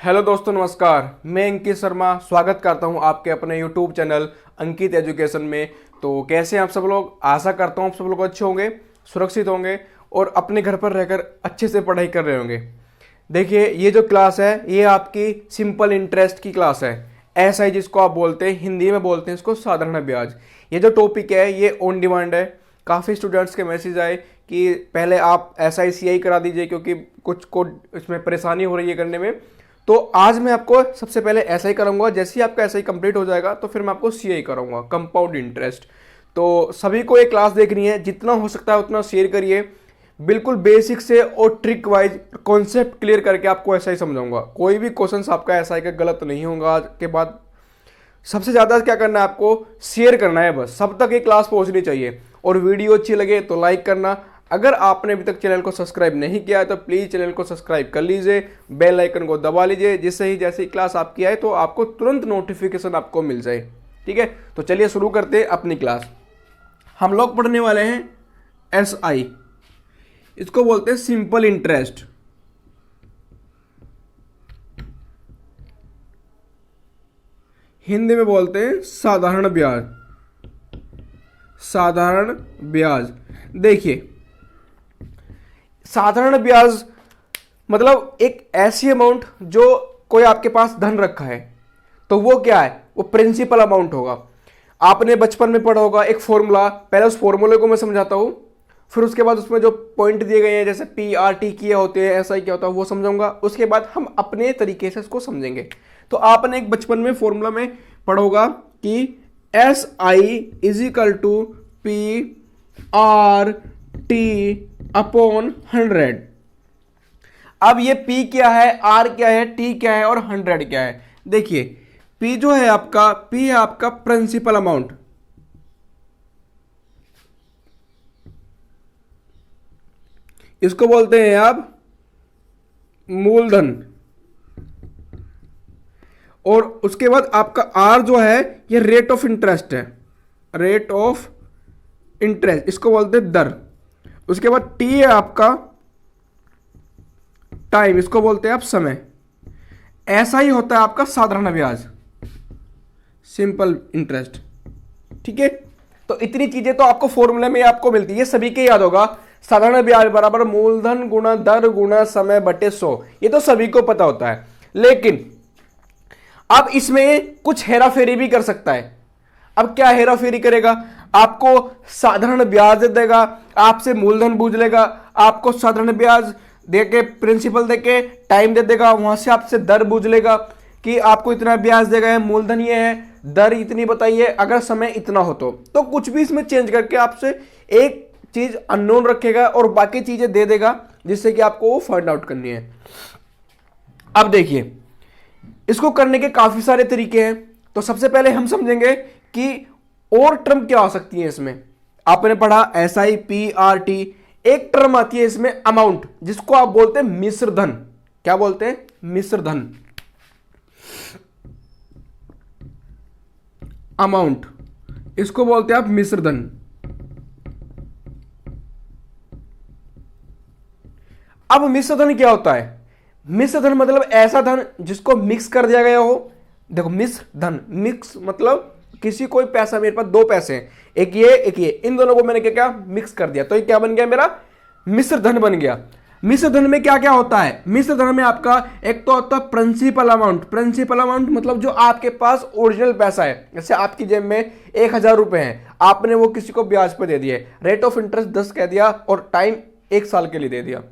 Hello दोस्तों, नमस्कार। मैं अंकित शर्मा स्वागत करता हूं आपके अपने यूट्यूब चैनल अंकित एजुकेशन में। तो कैसे हैं आप सब लोग? आशा करता हूं आप सब लोग अच्छे होंगे, सुरक्षित होंगे और अपने घर पर रहकर अच्छे से पढ़ाई कर रहे होंगे। देखिए, ये जो क्लास है ये आपकी सिंपल इंटरेस्ट की क्लास है। एसआई जिसको आप बोलते हैं, हिंदी में बोलते हैं इसको साधारण ब्याज। ये जो टॉपिक है ये ऑन डिमांड है। काफ़ी स्टूडेंट्स के मैसेज आए कि पहले आप एसआई सीआई करा दीजिए क्योंकि कुछ को इसमें परेशानी हो रही है करने में। तो आज मैं आपको सबसे पहले एसआई कराऊंगा। जैसे ही आपका एसआई कंप्लीट हो जाएगा तो फिर मैं आपको सीआई कराऊंगा, कंपाउंड इंटरेस्ट। तो सभी को ये क्लास देखनी है, जितना हो सकता है उतना शेयर करिए। बिल्कुल बेसिक से और ट्रिक वाइज कॉन्सेप्ट क्लियर करके आपको एसआई समझाऊंगा। कोई भी क्वेश्चन आपका एसआई का गलत नहीं होगा। आज के बाद सबसे ज़्यादा क्या करना है, आपको शेयर करना है। बस सब तक ये क्लास पहुंचनी चाहिए। और वीडियो अच्छी लगे तो लाइक करना। अगर आपने अभी तक चैनल को सब्सक्राइब नहीं किया है तो प्लीज़ चैनल को सब्सक्राइब कर लीजिए, बेल आइकन को दबा लीजिए, जिससे ही जैसे ही क्लास आपकी आए तो आपको तुरंत नोटिफिकेशन आपको मिल जाए। ठीक है, तो चलिए शुरू करते हैं अपनी क्लास। हम लोग पढ़ने वाले हैं एसआई, इसको बोलते हैं सिंपल इंटरेस्ट। हिंदी में बोलते हैं साधारण ब्याज। साधारण ब्याज। देखिए, साधारण ब्याज मतलब एक ऐसी अमाउंट जो कोई आपके पास धन रखा है तो वो क्या है, वो प्रिंसिपल अमाउंट होगा। आपने बचपन में पढ़ा होगा एक फॉर्मूला। पहले उस फॉर्मूले को मैं समझाता हूं, फिर उसके बाद उसमें जो पॉइंट दिए गए हैं जैसे पी आर टी किए होते हैं, ऐसा ही क्या होता है वो समझाऊंगा। उसके बाद हम अपने तरीके से इसको समझेंगे। तो आपने एक बचपन में फॉर्मूला में पढ़ा होगा कि S I is equal to P R T upon 100। अब ये P क्या है, R क्या है, T क्या है और 100 क्या है। देखिए, P जो है आपका, P है आपका प्रिंसिपल अमाउंट। इसको बोलते हैं आप मूलधन। और उसके बाद आपका R जो है ये रेट ऑफ इंटरेस्ट है। रेट ऑफ इंटरेस्ट, इसको बोलते हैं दर। उसके बाद T है आपका टाइम, इसको बोलते हैं आप समय। ऐसा ही होता है आपका साधारण ब्याज, सिंपल इंटरेस्ट। ठीक है, तो इतनी चीजें तो आपको फॉर्मूले में आपको मिलती है, ये सभी के याद होगा। साधारण ब्याज बराबर मूलधन गुणा दर गुणा समय बटे 100, ये तो सभी को पता होता है। लेकिन अब इसमें कुछ हेराफेरी भी कर सकता है। अब क्या हेराफेरी करेगा, आपको साधारण ब्याज दे देगा, आपसे मूलधन पूछ लेगा, आपको साधारण ब्याज देके प्रिंसिपल देके टाइम दे देगा, वहां से आपसे दर पूछ लेगा कि आपको इतना ब्याज देगा, मूलधन ये है, दर इतनी बताइए, अगर समय इतना हो तो कुछ भी इसमें चेंज करके आपसे एक चीज अननोन रखेगा और बाकी चीजें दे देगा जिससे कि आपको वो फाइंड आउट करनी है। अब देखिए, इसको करने के काफी सारे तरीके हैं। तो सबसे पहले हम समझेंगे कि और टर्म क्या हो सकती है इसमें। आपने पढ़ा S I P R T, एक टर्म आती है इसमें अमाउंट, जिसको आप बोलते हैं मिश्र धन। क्या बोलते हैं? मिश्र धन। अमाउंट, इसको बोलते हैं आप मिश्र धन। अब मिश्र धन क्या होता है? मिश्र धन मतलब ऐसा धन जिसको मिक्स कर दिया गया हो। देखो, मिश्र धन, मिक्स मतलब किसी कोई पैसा, मेरे पास दो पैसे हैं, एक ये, इन दोनों को मैंने क्या क्या मिक्स कर दिया, तो ये क्या बन गया, मेरा मिश्र धन बन गया। मिश्र धन में क्या क्या होता है? मिश्र धन में आपका एक तो होता है प्रिंसिपल अमाउंट। प्रिंसिपल अमाउंट मतलब जो आपके पास ओरिजिनल पैसा है। जैसे आपकी जेब में 1000 रुपए हैं, आपने वो किसी को ब्याज पे दे दिए, रेट ऑफ इंटरेस्ट 10 कह दिया और टाइम 1 साल के लिए दे दिया,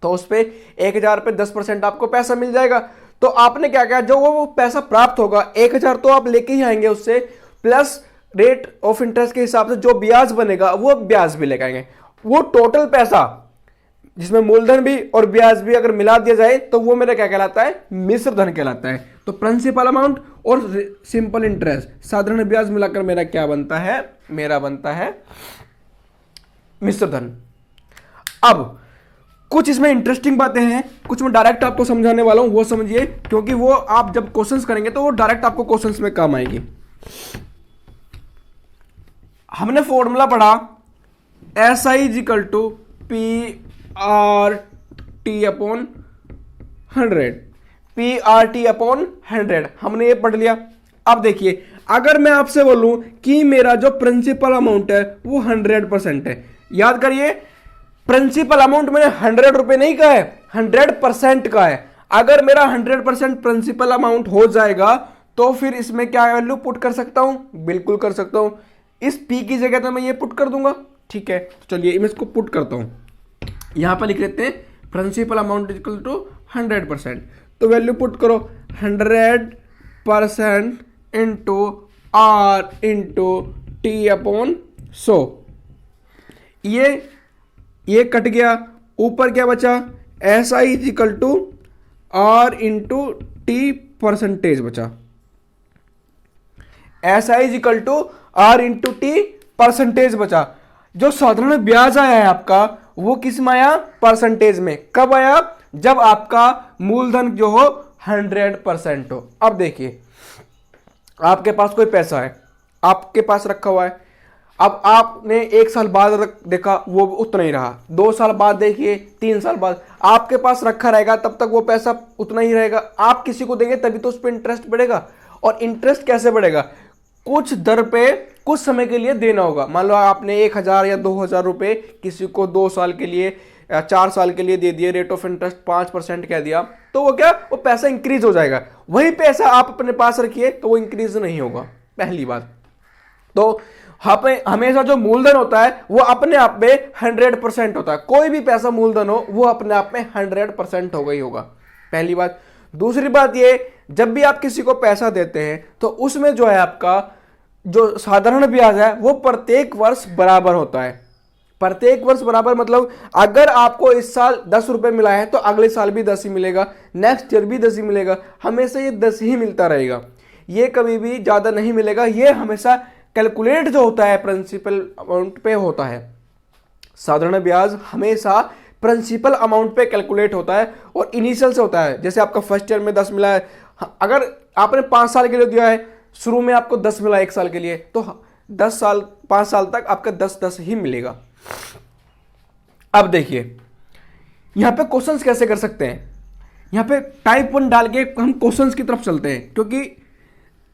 तो उस पे 1000 पे 10% आपको पैसा मिल जाएगा। तो आपने क्या किया, जो वो पैसा प्राप्त होगा 1000 तो आप लेके ही आएंगे उससे, प्लस रेट ऑफ इंटरेस्ट के हिसाब से जो ब्याज बनेगा वो ब्याज भी लेके आएंगे। वो टोटल पैसा जिसमें मूलधन भी और ब्याज भी अगर मिला दिया जाए तो वो मेरा क्या कहलाता है? मिश्र धन कहलाता है। तो प्रिंसिपल अमाउंट और सिंपल इंटरेस्ट, साधारण ब्याज मिलाकर मेरा क्या बनता है? मेरा बनता है मिश्र धन। अब कुछ इसमें इंटरेस्टिंग बातें हैं, कुछ मैं डायरेक्ट आपको समझाने वाला हूं, वो समझिए, क्योंकि वो आप जब क्वेश्चंस करेंगे तो वो डायरेक्ट आपको क्वेश्चंस में काम आएगी। हमने फॉर्मूला पढ़ा S I is equal to P R T upon 100। PRT upon 100, हमने ये पढ़ लिया। अब देखिए, अगर मैं आपसे बोलूं कि मेरा जो प्रिंसिपल अमाउंट है वो 100% है, याद करिए प्रिंसिपल अमाउंट मैंने 100 रुपए नहीं कहा है, 100% का है। अगर मेरा 100% प्रिंसिपल अमाउंट हो जाएगा तो फिर इसमें क्या वैल्यू पुट कर सकता हूं, बिल्कुल कर सकता हूं। इस P की जगह तो मैं ये पुट कर दूंगा, ठीक है। तो चलिए मैं इसको पुट करता हूं, यहां पर लिख लेते हैं प्रिंसिपल अमाउंट इक्वल टू 100%। तो वैल्यू पुट करो 100% into R into T upon 100। ये कट गया, ऊपर क्या बचा, SI is equal to R into T percentage बचा। SI is equal to R into T percentage बचा। जो साधारण ब्याज आया है आपका वो किस में आया, परसेंटेज में। कब आया, जब आपका मूलधन जो हो 100% हो। अब देखिए, आपके पास कोई पैसा है, आपके पास रखा हुआ है, अब आपने 1 साल बाद देखा वो उतना ही रहा, 2 साल बाद देखिए, 3 साल बाद आपके पास रखा रहेगा, तब तक वो पैसा उतना ही रहेगा। आप किसी को देंगे तभी तो उस पर इंटरेस्ट बढ़ेगा। और इंटरेस्ट कैसे बढ़ेगा, कुछ दर पे कुछ समय के लिए देना होगा। मान लो आपने 1000 या 2000 रुपए किसी को 2 साल के लिए या 4 साल के लिए दे दिए, रेट ऑफ इंटरेस्ट 5% कह दिया, तो वो क्या, वो पैसा इंक्रीज हो जाएगा। वही पैसा आप अपने पास रखिए तो वो इंक्रीज नहीं होगा, पहली बात। तो हमेशा जो मूलधन होता है वो अपने आप में 100% होता है। कोई भी पैसा मूलधन हो वो अपने आप में 100% होगा ही होगा, पहली बात। दूसरी बात ये, जब भी आप किसी को पैसा देते हैं तो उसमें जो है आपका जो साधारण ब्याज है वो प्रत्येक वर्ष बराबर होता है। प्रत्येक वर्ष बराबर मतलब अगर आपको इस साल 10 रुपए मिला है तो अगले साल भी 10 ही मिलेगा, नेक्स्ट ईयर भी 10 ही मिलेगा, हमेशा ये 10 ही मिलता रहेगा। ये कभी भी ज्यादा नहीं मिलेगा। ये हमेशा कैलकुलेट जो होता है प्रिंसिपल अमाउंट पे होता है। साधारण ब्याज हमेशा प्रिंसिपल अमाउंट पे कैलकुलेट होता है और इनिशियल से होता है। जैसे आपका फर्स्ट ईयर में 10 मिला है, अगर आपने 5 साल के लिए दिया है, शुरू में आपको 10 मिला 1 साल के लिए, तो 5 साल तक आपका 10 ही मिलेगा। अब देखिए यहां पे क्वेश्चंस कैसे कर सकते हैं, यहां पे टाइप 1 डाल के हम क्वेश्चंस की तरफ चलते हैं, क्योंकि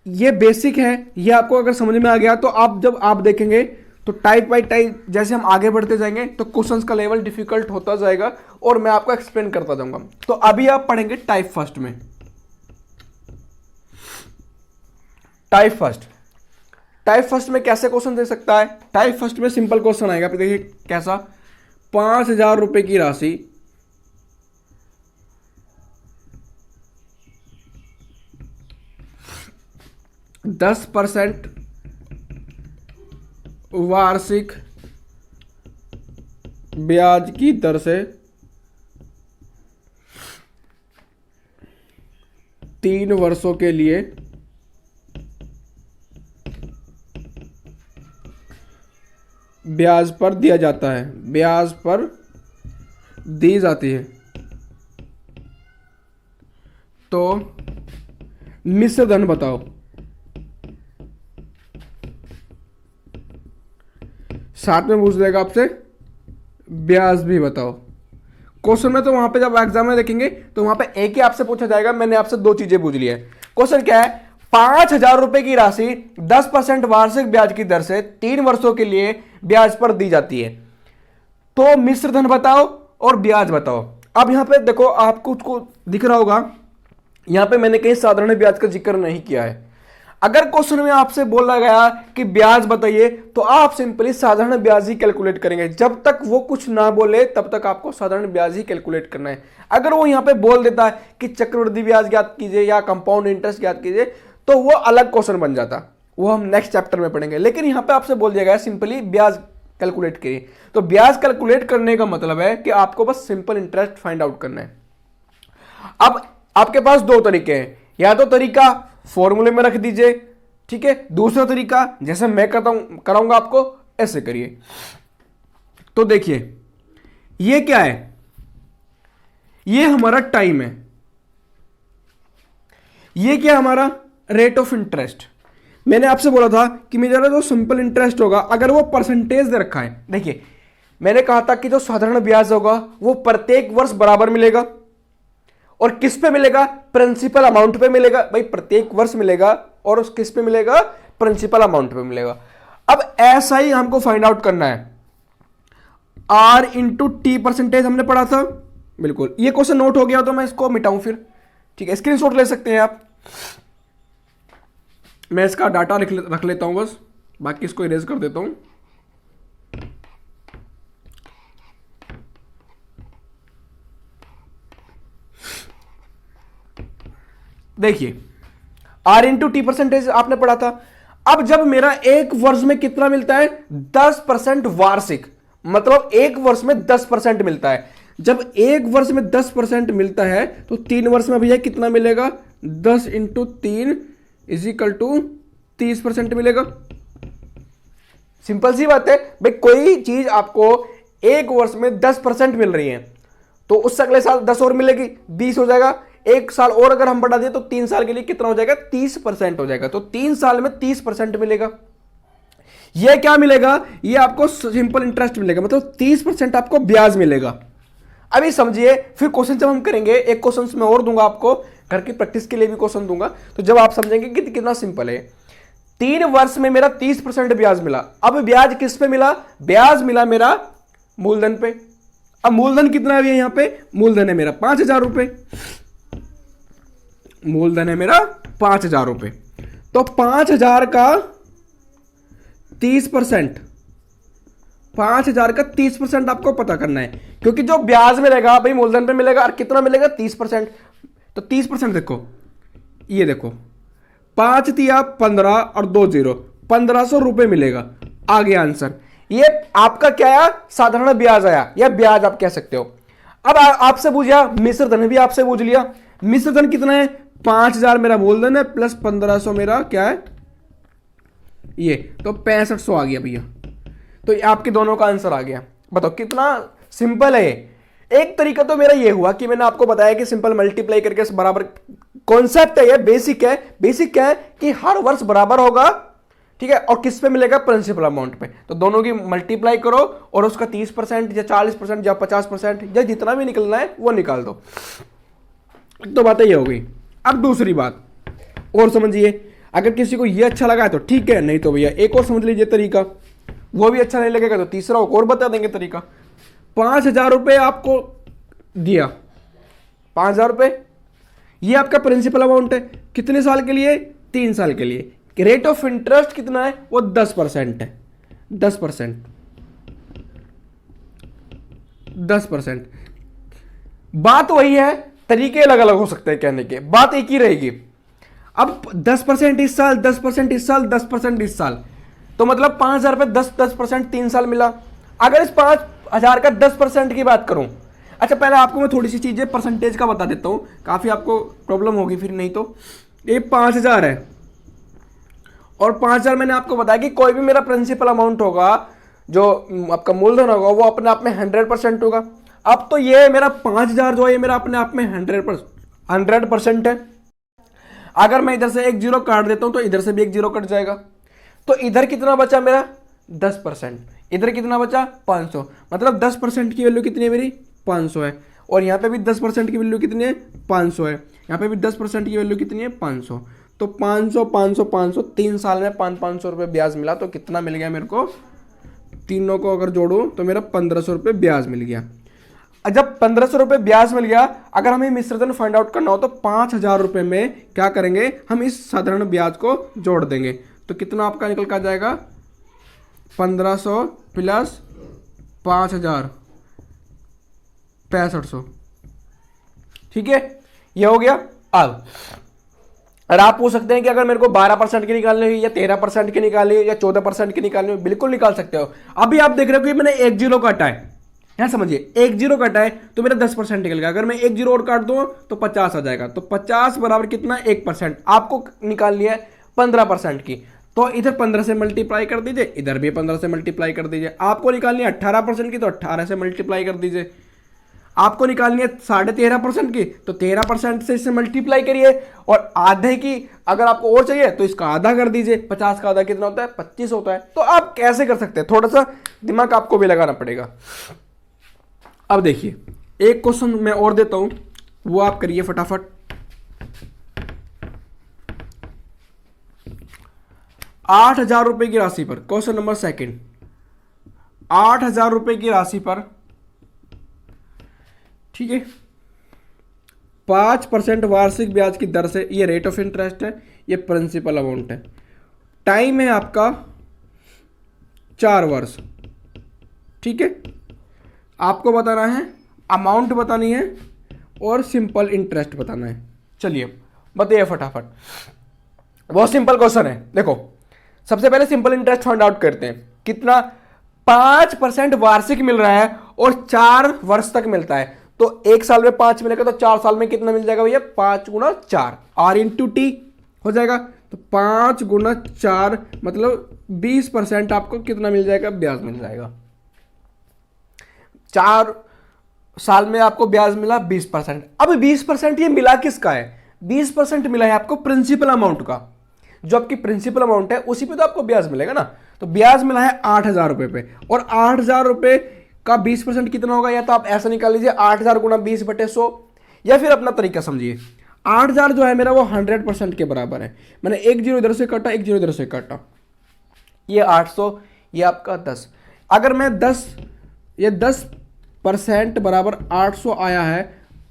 ये बेसिक है। ये आपको अगर समझ में आ गया तो आप जब आप देखेंगे तो टाइप बाई टाइप जैसे हम आगे बढ़ते जाएंगे तो क्वेश्चंस का लेवल डिफिकल्ट होता जाएगा और मैं आपको एक्सप्लेन करता जाऊंगा। तो अभी आप पढ़ेंगे टाइप फर्स्ट में। टाइप फर्स्ट में कैसे क्वेश्चन दे सकता है, टाइप फर्स्ट में सिंपल क्वेश्चन आएगा। देखिए कैसा, 5000 रुपए की राशि %10 वार्षिक ब्याज की दर से 3 वर्षों के लिए ब्याज पर दिया जाता है, ब्याज पर दी जाती है। तो मिश्र धन बताओ। साथ में पूछ देगा आपसे ब्याज भी बताओ। क्वेश्चन में तो वहां पे जब एग्जाम में देखेंगे तो वहां पे एक ही आपसे पूछा जाएगा, मैंने आपसे 2 चीजें पूछ ली है। क्वेश्चन क्या है, 5000 रुपए की राशि 10% वार्षिक ब्याज की दर से 3 वर्षों के लिए ब्याज पर दी जाती है, तो मिश्र धन बताओ और ब्याज बताओ। अब यहां पे देखो आपको उसको दिख रहा होगा, यहां पे मैंने कहीं साधारण ब्याज का जिक्र नहीं किया है। अगर क्वेश्चन में आपसे बोला गया कि ब्याज बताइए तो आप सिंपली साधारण ब्याज ही कैलकुलेट करेंगे। जब तक वो कुछ ना बोले तब तक आपको साधारण ब्याज ही कैलकुलेट करना है। अगर वो यहां पे बोल देता है कि चक्रवृद्धि ब्याज ज्ञात कीजिए या कंपाउंड इंटरेस्ट ज्ञात कीजिए तो वो अलग क्वेश्चन बन जाता, वो हम नेक्स्ट चैप्टर में पढ़ेंगे। लेकिन यहां पे आपसे बोल दिया गया सिंपली ब्याज कैलकुलेट करिए। तो ब्याज कैलकुलेट करने का मतलब है कि आपको बस सिंपल इंटरेस्ट फाइंड आउट करना है। अब आपके पास 2 तरीके हैं, या तो तरीका फॉर्मूले में रख दीजिए, ठीक है, दूसरा तरीका जैसे मैं कराऊंगा आपको ऐसे करिए। तो देखिए ये क्या है, ये हमारा टाइम है, ये क्या हमारा रेट ऑफ इंटरेस्ट। मैंने आपसे बोला था कि मेरा जो सिंपल इंटरेस्ट होगा अगर वो परसेंटेज दे रखा है, देखिए मैंने कहा था कि जो साधारण ब्याज होगा वो प्रत्येक वर्ष बराबर मिलेगा और किस पे मिलेगा? प्रिंसिपल अमाउंट पे मिलेगा भाई, प्रत्येक वर्ष मिलेगा और उस किस पे मिलेगा? प्रिंसिपल अमाउंट पे मिलेगा। अब ऐसा ही हमको फाइंड आउट करना है। R इंटू टी परसेंटेज हमने पढ़ा था, बिल्कुल। ये क्वेश्चन नोट हो गया तो मैं इसको मिटाऊं फिर, ठीक है, स्क्रीनशॉट ले सकते हैं आप। मैं इसका डाटा रख लेता हूं बस, बाकी इसको इरेज कर देता हूं। देखिए R इंटू टी परसेंटेज आपने पढ़ा था। अब जब मेरा एक वर्ष में कितना मिलता है? 10% वार्षिक, मतलब एक वर्ष में 10% मिलता है। जब एक वर्ष में 10% मिलता है तो 3 वर्ष में भैया कितना मिलेगा? 10 इंटू 3 इजिकल टू 30% मिलेगा। सिंपल सी बात है भाई, कोई चीज आपको एक वर्ष में 10% मिल रही है तो उससे अगले साल 10 और मिलेगी, 20 हो जाएगा। एक साल और अगर हम बढ़ा दें तो 3 साल के लिए कितना हो जाएगा? 30% हो जाएगा। तो 3 साल में 30% मिलेगा। यह क्या मिलेगा? यह आपको सिंपल इंटरेस्ट मिलेगा, मतलब 30% आपको ब्याज मिलेगा। अभी समझिए, फिर क्वेश्चन जब हम करेंगे, एक क्वेश्चन मैं और दूंगा आपको, घर की प्रैक्टिस के लिए भी क्वेश्चन दूंगा, तो जब आप समझेंगे कि कितना सिंपल है। 3 वर्ष में मेरा 30% ब्याज मिला। अब ब्याज किस पे मिला? ब्याज मिला मेरा मूलधन पे। अब मूलधन कितना है यहां पे? मूलधन है मेरा 5,000 रुपए। मूलधन है मेरा 5,000 रुपए। तो 5,000 का 30%, 5,000 का 30% आपको पता करना है, क्योंकि जो ब्याज मिलेगा भाई मूलधन पे मिलेगा, और कितना मिलेगा? 30%। तो 30% देखो, ये देखो 5 दिया 15 और 2 0, 1,500 रुपए मिलेगा। आ गया आंसर। ये आपका क्या आया? साधारण ब्याज आया, या ब्याज आप कह सकते हो। अब आपसे पूछा मिश्र धन, भी आपसे पूछ लिया। मिश्र धन कितना है? 5,000 मेरा मूलधन है प्लस 1,500 मेरा क्या है? ये तो 6500 आ गया भैया। तो ये आपके दोनों का आंसर आ गया। बताओ कितना सिंपल है। एक तरीका तो मेरा ये हुआ कि मैंने आपको बताया कि सिंपल मल्टीप्लाई करके बराबर, कॉन्सेप्ट है ये, बेसिक है। बेसिक क्या है कि हर वर्ष बराबर होगा, ठीक है, और किस पे मिलेगा? प्रिंसिपल अमाउंट पे। तो दोनों की मल्टीप्लाई करो और उसका 30% या 40% या 50% या जितना भी निकलना है वो निकाल दो। तो बातें ये हो गई। अब दूसरी बात और समझिए, अगर किसी को ये अच्छा लगा तो ठीक है, नहीं तो भैया एक और समझ लीजिए तरीका। वो भी अच्छा नहीं लगेगा तो तीसरा और बता देंगे तरीका। 5,000 रुपए आपको दिया, 5,000 रुपए, ये आपका प्रिंसिपल अमाउंट है। कितने साल के लिए? 3 साल के लिए। रेट ऑफ इंटरेस्ट कितना है? वो 10% है। 10%, 10%। बात वही है, तरीके अलग अलग हो सकते हैं कहने के, बात एक ही रहेगी। अब 10% इस साल, 10% इस साल, 10% इस साल, तो मतलब 5,000 रुपए 10% 3 साल मिला। अगर इस 5,000 का 10% की बात करूं, अच्छा पहले आपको मैं थोड़ी सी चीजें परसेंटेज का बता देता हूं, काफी आपको प्रॉब्लम होगी फिर नहीं तो। ये 5,000 है और 5,000 मैंने आपको बताया कि कोई भी मेरा प्रिंसिपल अमाउंट होगा, जो आपका मूलधन होगा, वो अपने आप में 100% होगा। अब तो ये मेरा 5,000 जो है मेरा अपने आप में 100% है। अगर मैं इधर से एक जीरो काट देता हूं तो इधर से भी एक जीरो कट जाएगा। तो इधर कितना बचा मेरा? 10%। इधर कितना बचा? 500। मतलब 10% की वैल्यू कितनी है मेरी? 500 है। और यहाँ पे भी 10% की वैल्यू कितनी है? 500 है। यहाँ पे भी 10% की वैल्यू कितनी है? 500। तो 500 500 500, 3 साल में 500 रुपये ब्याज मिला। तो कितना मिल गया मेरे को? तीनों को अगर जोड़ूं तो मेरा 1,500 रुपये ब्याज मिल गया। जब 1,500 रुपये ब्याज मिल गया, अगर हमें मिश्र धन फाइंड आउट करना हो तो 5,000 रुपये में क्या करेंगे? हम इस साधारण ब्याज को जोड़ देंगे। तो कितना आपका निकल कर जाएगा? 1,500 प्लस 5,000, 6500। ठीक है, ये हो गया। अब और आप पूछ सकते हैं कि अगर मेरे को 12% की निकालनी हुई या 13% की निकालनी हुई या 14% की निकालनी हुई, बिल्कुल निकाल सकते हो। अभी आप देख रहे हो कि मैंने एक जीरो काटा है, यहां समझिए, एक जीरो काटा है तो मेरा 10% निकल गया। अगर मैं एक जीरो और काट दूं तो 50 आ जाएगा। तो 50 बराबर कितना? 1%। आपको निकाल लिया है 15% की, तो इधर 15 से मल्टीप्लाई कर दीजिए, इधर भी 15 से मल्टीप्लाई कर दीजिए। आपको निकालनी है 18% की, तो 18 से मल्टीप्लाई कर दीजिए। आपको निकालनी है 13.5% की, तो 13% से इसे मल्टीप्लाई करिए। और आधे की अगर आपको और चाहिए तो इसका आधा कर दीजिए। 50 का आधा कितना होता है? 25 होता है। तो आप कैसे कर सकते हैं? थोड़ा सा दिमाग आपको भी लगाना पड़ेगा। अब देखिए, एक क्वेश्चन मैं और देता हूं, वो आप करिए फटाफट। 8,000 रुपए की राशि पर, क्वेश्चन नंबर सेकंड, 8,000 रुपए की राशि पर, ठीक है, 5% वार्षिक ब्याज की दर से, ये रेट ऑफ इंटरेस्ट है, ये प्रिंसिपल अमाउंट है, टाइम है आपका 4 वर्ष, ठीक है। आपको बताना है, अमाउंट बतानी है और सिंपल इंटरेस्ट बताना है। चलिए बताइए फटाफट, बहुत सिंपल क्वेश्चन है। देखो सबसे पहले सिंपल इंटरेस्ट फाइंड आउट करते हैं, कितना, 5% वार्षिक मिल रहा है और 4 वर्ष तक मिलता है, तो 1 साल में 5 मिलेगा, तो 4 साल में कितना मिल जाएगा भैया, 5 गुना 4, R इंटू टी हो जाएगा, तो 5 गुना 4 मतलब 20% आपको कितना मिल जाएगा, ब्याज मिल जाएगा। 4 साल में आपको ब्याज मिला 20%। अब 20% ये मिला किसका है, 20% मिला है आपको प्रिंसिपल अमाउंट का, जो आपकी प्रिंसिपल अमाउंट है उसी पे तो आपको ब्याज मिलेगा ना। तो ब्याज मिला है 8,000 रुपए पे, और 8,000 रुपए का 20% कितना होगा, या तो आप ऐसा निकाल लीजिए 8,000 गुना 20/100, या फिर अपना तरीका समझिए। 8,000 जो है मेरा वो 100% के बराबर है, मैंने एक जीरो इधर से काटा, एक जीरो इधर से काटा, ये 800, ये आपका 10। अगर मैं 10, ये 10% बराबर 800 आया है,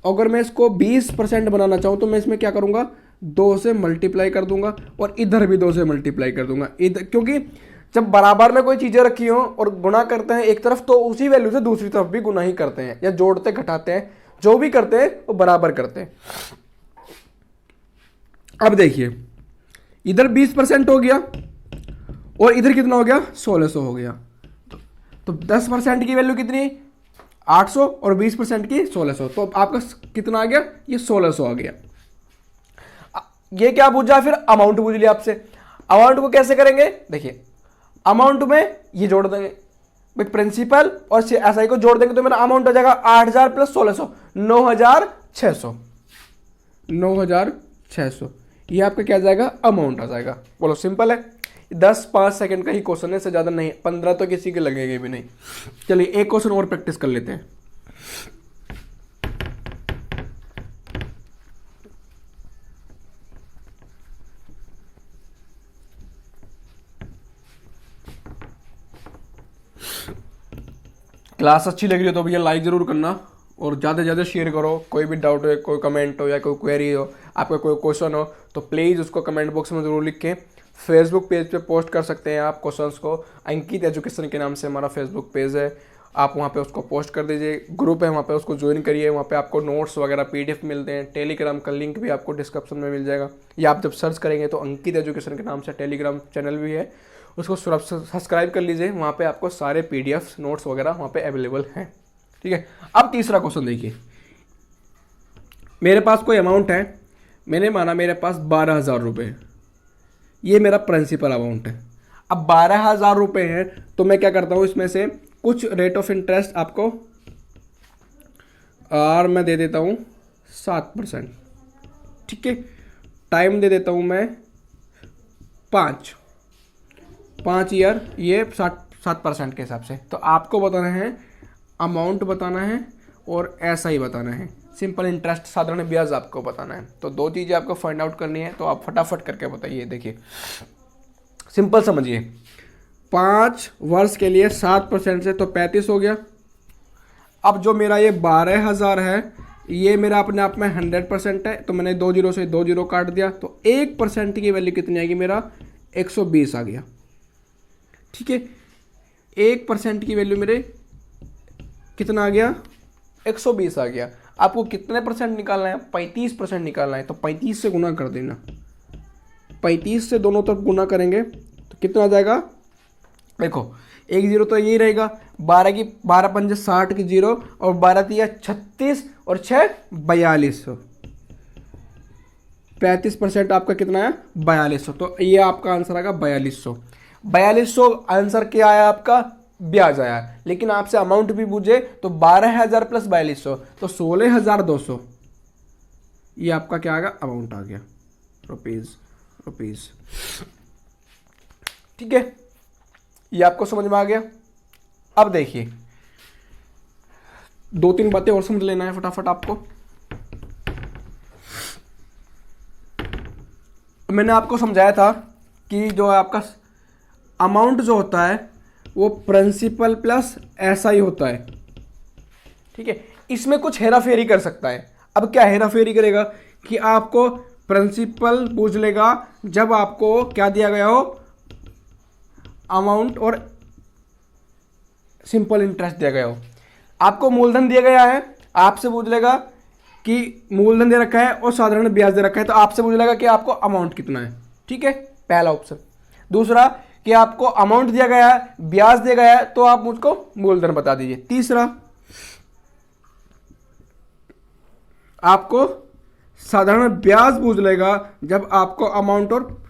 अगर मैं इसको 20% बनाना चाहूं तो मैं इसमें क्या करूंगा, 2 से मल्टीप्लाई कर दूंगा, और इधर भी 2 से मल्टीप्लाई कर दूंगा, इधर, क्योंकि जब बराबर में कोई चीजें रखी हो और गुना करते हैं एक तरफ, तो उसी वैल्यू से दूसरी तरफ भी गुना ही करते हैं, या जोड़ते घटाते हैं, जो भी करते हैं वो बराबर करते हैं। अब देखिए इधर 20% हो गया और इधर कितना हो गया, 1600 हो गया, तो 10% की वैल्यू कितनी, 800, और 20% की 1600, तो आपका कितना आ गया, ये 1600 आ गया। ये क्या पूछा, फिर अमाउंट पूछ लिया आपसे। अमाउंट को कैसे करेंगे, देखिए अमाउंट में ये जोड़ देंगे भाई, प्रिंसिपल और एसआई को जोड़ देंगे तो मेरा अमाउंट हो जाएगा 8,000 प्लस 1600, 9,600, 9,600, ये आपका क्या जाएगा, अमाउंट आ जाएगा। बोलो सिंपल है, 10-5 सेकंड का ही क्वेश्चन है, से ज्यादा नहीं, 15 तो किसी के लगेंगे भी नहीं। चलिए एक क्वेश्चन और प्रैक्टिस कर लेते हैं। क्लास अच्छी लग रही हो तो भैया लाइक जरूर करना, और ज़्यादा से ज़्यादा शेयर करो। कोई भी डाउट हो, कोई कमेंट हो या कोई क्वेरी हो, आपका कोई क्वेश्चन हो, तो प्लीज़ उसको कमेंट बॉक्स में ज़रूर लिख के फेसबुक पेज पे पोस्ट कर सकते हैं आप क्वेश्चंस को। अंकित एजुकेशन के नाम से हमारा फेसबुक पेज है, आप वहाँ पे उसको पोस्ट कर दीजिए। ग्रुप है वहाँ पे, उसको ज्वाइन करिए, वहाँ पे आपको नोट्स वगैरह PDF मिलते हैं। टेलीग्राम का लिंक भी आपको डिस्क्रिप्शन में मिल जाएगा, या आप जब सर्च करेंगे तो अंकित एजुकेशन के नाम से टेलीग्राम चैनल भी है, उसको सब्सक्राइब कर लीजिए। वहाँ पे आपको सारे PDF नोट्स वगैरह वहाँ पे अवेलेबल हैं, ठीक है। अब तीसरा क्वेश्चन देखिए, मेरे पास कोई अमाउंट है, मैंने माना मेरे पास 12,000 रुपये, ये मेरा प्रिंसिपल अमाउंट है। अब 12,000 रुपये है तो मैं क्या करता हूँ, इसमें से कुछ रेट ऑफ इंटरेस्ट आपको और मैं दे देता हूँ 7%, ठीक है। टाइम दे देता हूँ मैं 5 ईयर, ये 7% के हिसाब से। तो आपको बताना है, अमाउंट बताना है और SI बताना है, सिंपल इंटरेस्ट साधारण ब्याज आपको बताना है। तो 2 चीज़ें आपको फाइंड आउट करनी है, तो आप फटाफट करके बताइए। देखिए सिंपल समझिए, 5 वर्ष के लिए 7% से तो 35 हो गया। अब जो मेरा ये 12,000 है, ये मेरा अपने आप में 100% है, तो मैंने 2 जीरो से 2 जीरो काट दिया, तो 1% की वैल्यू कितनी आएगी, मेरा 120 आ गया, ठीक है। 1% की वैल्यू मेरे कितना आ गया, 120 आ गया। आपको कितने परसेंट निकालना है, 35% निकालना है, तो 35 से गुना कर देना। 35 से दोनों तरफ गुना करेंगे तो कितना आ जाएगा, देखो एक जीरो तो यही रहेगा, 12 पंजे 60 की जीरो, और 12 तिया 36 और 6 4200, 35% आपका कितना है, 4200। तो ये आपका आंसर आएगा 4200। 4200 आंसर क्या आया आपका, ब्याज आया। लेकिन आपसे अमाउंट भी पूछे तो 12,000 प्लस 4200, तो 16,200, ये आपका क्या आ गया, अमाउंट आ गया, रुपीज, ठीक है। ये आपको समझ में आ गया। अब देखिए 2-3 बातें और समझ लेना है फटाफट आपको। मैंने आपको समझाया था कि जो आपका अमाउंट जो होता है वो प्रिंसिपल प्लस एसआई होता है, ठीक है। इसमें कुछ हेरा फेरी कर सकता है। अब क्या हेरा फेरी करेगा कि आपको प्रिंसिपल पूछ लेगा जब आपको क्या दिया गया हो, अमाउंट और सिंपल इंटरेस्ट दिया गया हो। आपको मूलधन दिया गया है, आपसे पूछ लेगा कि मूलधन दे रखा है और साधारण ब्याज दे रखा है, तो आपसे पूछ लेगा कि आपको अमाउंट कितना है, ठीक है, पहला ऑप्शन। दूसरा कि आपको अमाउंट दिया गया है, ब्याज दिया गया है, तो आप मुझको मूलधन बता दीजिए। तीसरा आपको साधारण ब्याज पूछ लेगा जब आपको अमाउंट और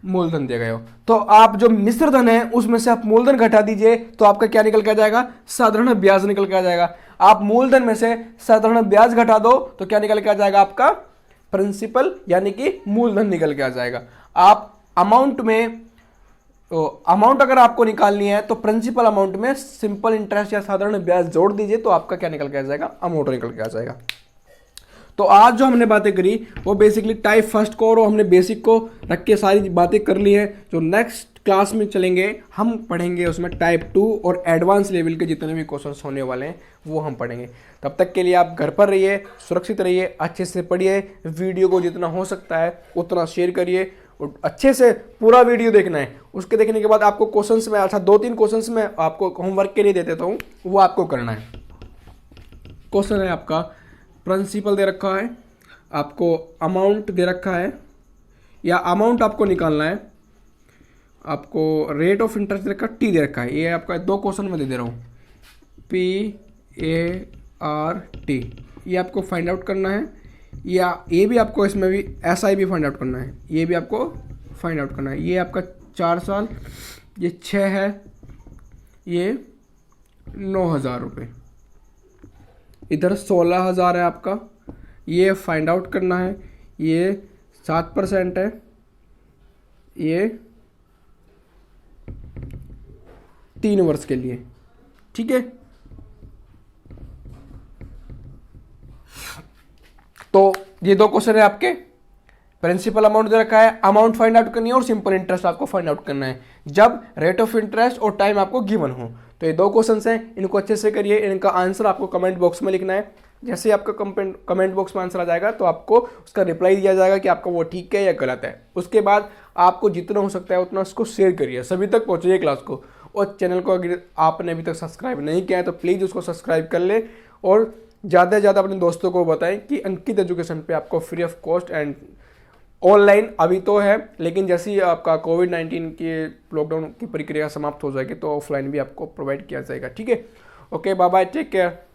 मूलधन दिया गया हो। तो आप जो मिश्र धन है उसमें से आप मूलधन घटा दीजिए तो आपका क्या निकल के आ जाएगा, साधारण ब्याज निकल के आ जाएगा। आप मूलधन में से साधारण ब्याज घटा दो तो क्या निकल के आ जाएगा, आपका प्रिंसिपल यानी कि मूलधन निकल के आ जाएगा। आप अमाउंट में अमाउंट अगर आपको निकालनी है तो प्रिंसिपल अमाउंट में सिंपल इंटरेस्ट या साधारण ब्याज जोड़ दीजिए तो आपका क्या निकल के आ जाएगा, अमाउंट निकल के आ जाएगा। तो आज जो हमने बातें करी वो बेसिकली टाइप फर्स्ट को और हमने बेसिक को रख के सारी बातें कर ली हैं। जो नेक्स्ट क्लास में चलेंगे हम पढ़ेंगे उसमें टाइप 2 और एडवांस लेवल के जितने भी क्वेश्चंस होने वाले हैं वो हम पढ़ेंगे। तब तक के लिए आप घर पर रहिए, सुरक्षित रहिए, अच्छे से पढ़िए, वीडियो को जितना हो सकता है उतना शेयर करिए और अच्छे से पूरा वीडियो देखना है। उसके देखने के बाद आपको क्वेश्चंस में, अच्छा 2-3 क्वेश्चंस में आपको होमवर्क के लिए दे देता हूँ, वो आपको करना है। क्वेश्चन है आपका प्रिंसिपल दे रखा है, आपको अमाउंट दे रखा है या अमाउंट आपको निकालना है, आपको रेट ऑफ इंटरेस्ट दे रखा है, टी दे रखा है। ये आपका 2 क्वेश्चन में दे रहा हूँ, PART, ये आपको फाइंड आउट करना है। या ये भी आपको इसमें भी SI भी फाइंड आउट करना है, ये भी आपको फाइंड आउट करना है। ये आपका 4 साल, ये 6 है, ये 9,000 रुपये, इधर 16,000 है आपका, ये फाइंड आउट करना है। ये 7% है, ये 3 वर्ष के लिए, ठीक है। तो ये 2 क्वेश्चन है आपके, प्रिंसिपल अमाउंट दे रखा है, अमाउंट फाइंड आउट करनी है और सिंपल इंटरेस्ट आपको फाइंड आउट करना है जब रेट ऑफ इंटरेस्ट और टाइम आपको गिवन हो। तो ये 2 क्वेश्चंस हैं, इनको अच्छे से करिए। इनका आंसर आपको कमेंट बॉक्स में लिखना है। जैसे आपका कमेंट बॉक्स में आंसर आ जाएगा तो आपको उसका रिप्लाई दिया जाएगा कि आपका वो ठीक है या गलत है। उसके बाद आपको जितना हो सकता है उतना उसको शेयर करिए, सभी तक पहुँचाइए क्लास को। और चैनल को अगर आपने अभी तक सब्सक्राइब नहीं किया है तो प्लीज़ उसको सब्सक्राइब कर ले और ज़्यादा से ज़्यादा अपने दोस्तों को बताएं कि अंकित एजुकेशन पे आपको free of cost and online अभी तो है, लेकिन जैसे ही आपका कोविड-19 के लॉकडाउन की प्रक्रिया समाप्त हो जाएगी तो ऑफलाइन भी आपको प्रोवाइड किया जाएगा, ठीक है। Okay, bye bye, take care.